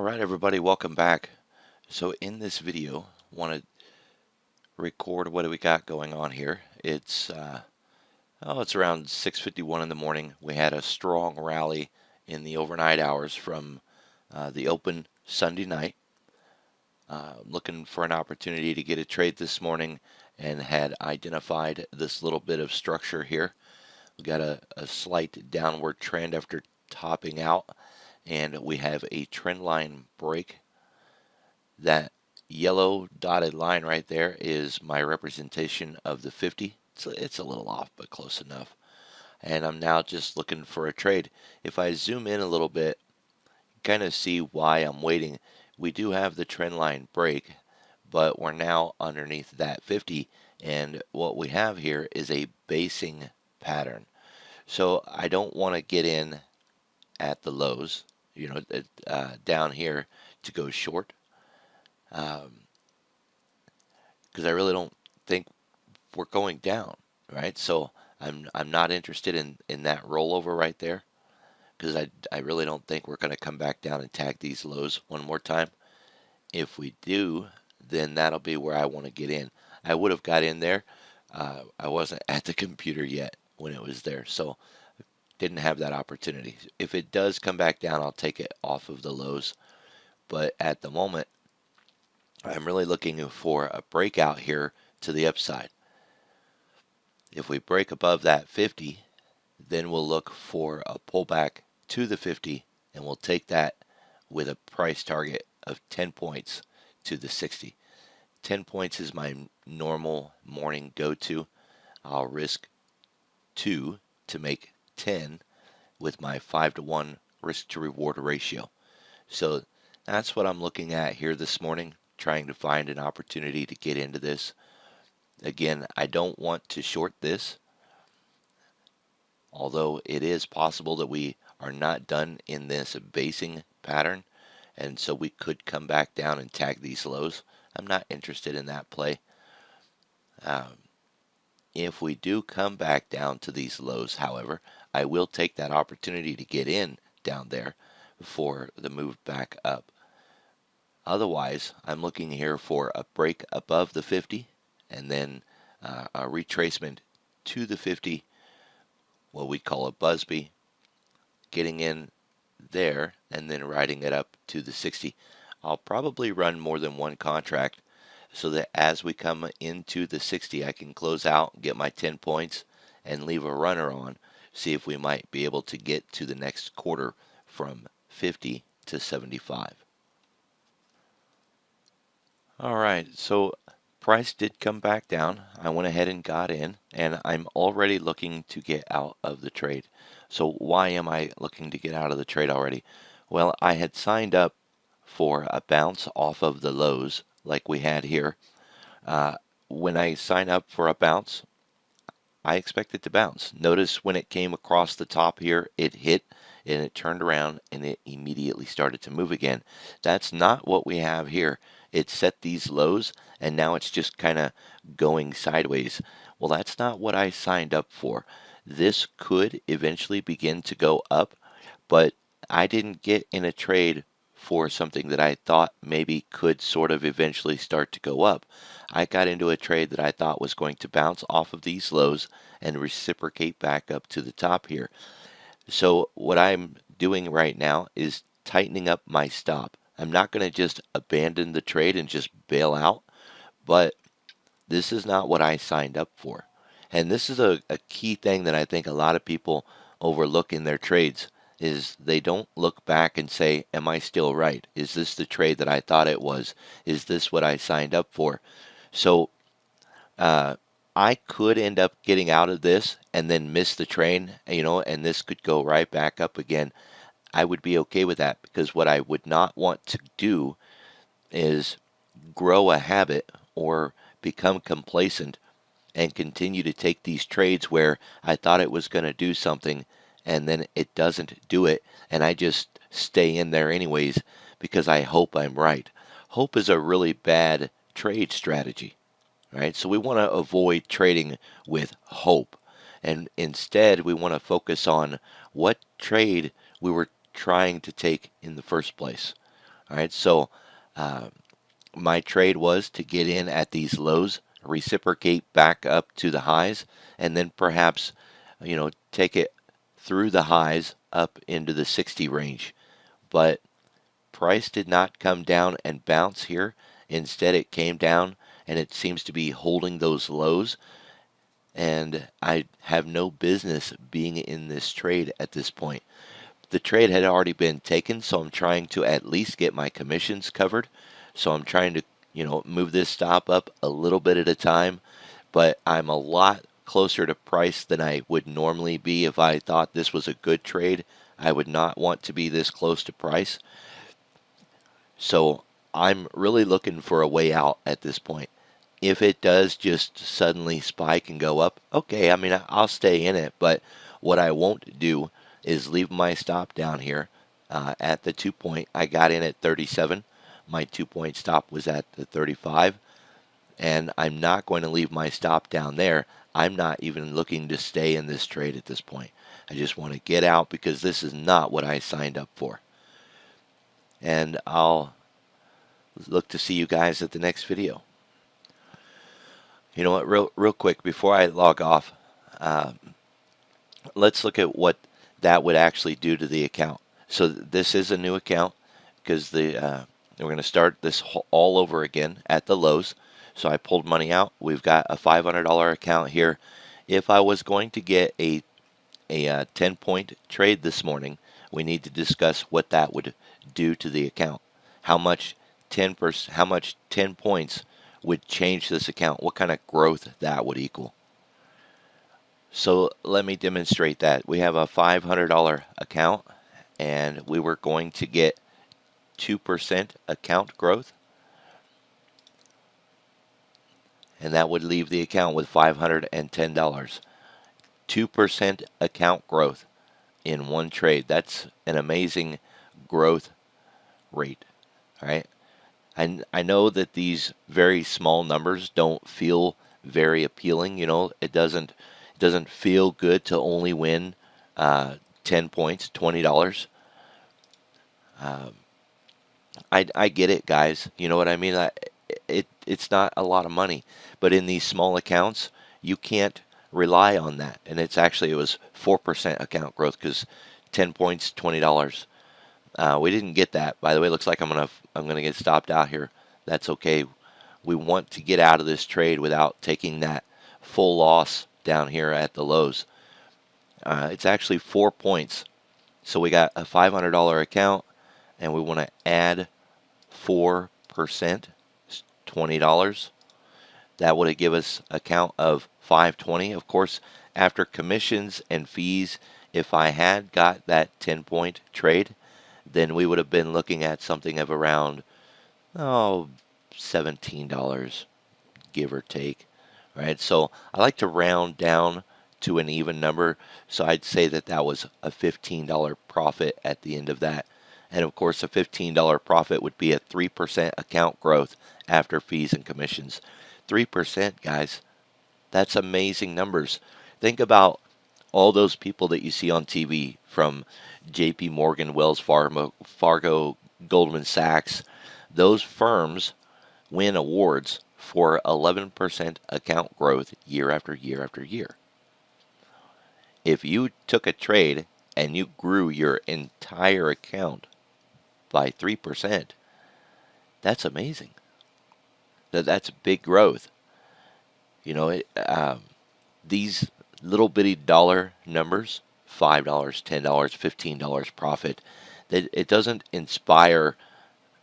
Alright everybody, welcome back. So in this video, I want to record what do we got going on here. It's around 6:51 in the morning. We had a strong rally in the overnight hours from the open Sunday night. Looking for an opportunity to get a trade this morning and had identified this little bit of structure here. We got a slight downward trend after topping out, and we have a trend line break. That yellow dotted line right there is my representation of the 50. It's a little off, but close enough. And I'm now just looking for a trade. If I zoom in a little bit, kind of see why I'm waiting. We do have the trend line break, but we're now underneath that 50, and what we have here is a basing pattern. So I don't want to get in at the lows, down here to go short, because I really don't think we're going down, right? So I'm not interested in that rollover right there, because I really don't think we're going to come back down and tag these lows one more time. If we do, then that'll be where I want to get in. I would have got in there. I wasn't at the computer yet when it was there, so didn't have that opportunity. If it does come back down, I'll take it off of the lows. But at the moment, I'm really looking for a breakout here to the upside. If we break above that 50, then we'll look for a pullback to the 50, and we'll take that with a price target of 10 points to the 60. 10 points is my normal morning go-to. I'll risk 2 to make 10 with my 5-to-1 risk to reward ratio. So that's what I'm looking at here this morning, trying to find an opportunity to get into this. Again, I don't want to short this, although it is possible that we are not done in this basing pattern, and so we could come back down and tag these lows. I'm not interested in that play. If we do come back down to these lows, however, I will take that opportunity to get in down there for the move back up. Otherwise, I'm looking here for a break above the 50, and then a retracement to the 50, what we call a Busby, getting in there and then riding it up to the 60. I'll probably run more than one contract so that as we come into the 60, I can close out, get my 10 points, and leave a runner on, see if we might be able to get to the next quarter from 50 to 75. Alright, so price did come back down. I went ahead and got in, and I'm already looking to get out of the trade. So why am I looking to get out of the trade already? Well, I had signed up for a bounce off of the lows like we had here. When I sign up for a bounce, I expect it to bounce. Notice when it came across the top here, it hit and it turned around and it immediately started to move again. That's not what we have here. It set these lows and now it's just kind of going sideways. Well, that's not what I signed up for. This could eventually begin to go up, but I didn't get in a trade for something that I thought maybe could sort of eventually start to go up. I got into a trade that I thought was going to bounce off of these lows and reciprocate back up to the top here. So what I'm doing right now is tightening up my stop. I'm not going to just abandon the trade and just bail out, but this is not what I signed up for. And this is a key thing that I think a lot of people overlook in their trades, is they don't look back and say, am I still right? Is this the trade that I thought it was? Is this what I signed up for? So I could end up getting out of this and then miss the train, and this could go right back up again. I would be okay with that, because what I would not want to do is grow a habit or become complacent and continue to take these trades where I thought it was going to do something and then it doesn't do it, and I just stay in there anyways because I hope I'm right. Hope is a really bad trade strategy, right? So we want to avoid trading with hope, and instead we want to focus on what trade we were trying to take in the first place. All right, so uh, my trade was to get in at these lows, reciprocate back up to the highs, and then perhaps, take it through the highs up into the 60 range. But price did not come down and bounce here. Instead, it came down and it seems to be holding those lows. And I have no business being in this trade at this point. The trade had already been taken, so I'm trying to at least get my commissions covered. So I'm trying to, move this stop up a little bit at a time, but I'm a lot closer to price than I would normally be if I thought this was a good trade. I would not want to be this close to price. So I'm really looking for a way out at this point. If it does just suddenly spike and go up, okay, I mean, I'll stay in it, but what I won't do is leave my stop down here at the 2 point. I got in at 37. My 2 point stop was at the 35, and I'm not going to leave my stop down there. I'm not even looking to stay in this trade at this point. I just want to get out because this is not what I signed up for. And I'll look to see you guys at the next video. You know what, real quick, before I log off, let's look at what that would actually do to the account. So this is a new account because we're going to start this all over again at the lows. So I pulled money out. We've got a $500 account here. If I was going to get a 10-point trade this morning, we need to discuss what that would do to the account. How much 10 points would change this account? What kind of growth that would equal? So let me demonstrate that. We have a $500 account, and we were going to get 2% account growth, and that would leave the account with $510. 2% account growth in one trade. That's an amazing growth rate. All right. I know that these very small numbers don't feel very appealing. It doesn't feel good to only win 10 points, $20. I get it, guys. You know what I mean? It's not a lot of money, but in these small accounts, you can't rely on that. And it was 4% account growth because 10 points, $20. We didn't get that. By the way, it looks like I'm gonna get stopped out here. That's okay. We want to get out of this trade without taking that full loss down here at the lows. It's actually 4 points. So we got a $500 account, and we want to add 4%, $20. That would give us a count of 520. Of course, after commissions and fees, if I had got that 10-point trade, then we would have been looking at something of around, $17, give or take. Right? So I like to round down to an even number. So I'd say that was a $15 profit at the end of that. And of course, a $15 profit would be a 3% account growth after fees and commissions. 3%, guys, that's amazing numbers. Think about all those people that you see on TV from JP Morgan, Wells Fargo, Goldman Sachs. Those firms win awards for 11% account growth year after year after year. If you took a trade and you grew your entire account by 3%, that's amazing. That's big growth. These little bitty dollar numbers, $5, $10, $15 profit, that it doesn't inspire,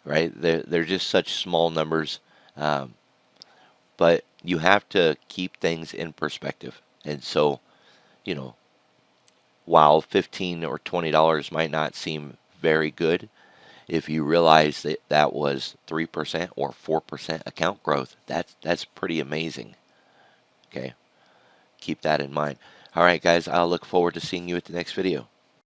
right? They're just such small numbers, but you have to keep things in perspective. And so, while $15 or $20 might not seem very good, if you realize that was 3% or 4% account growth, that's pretty amazing. Okay, keep that in mind. All right, guys, I'll look forward to seeing you at the next video.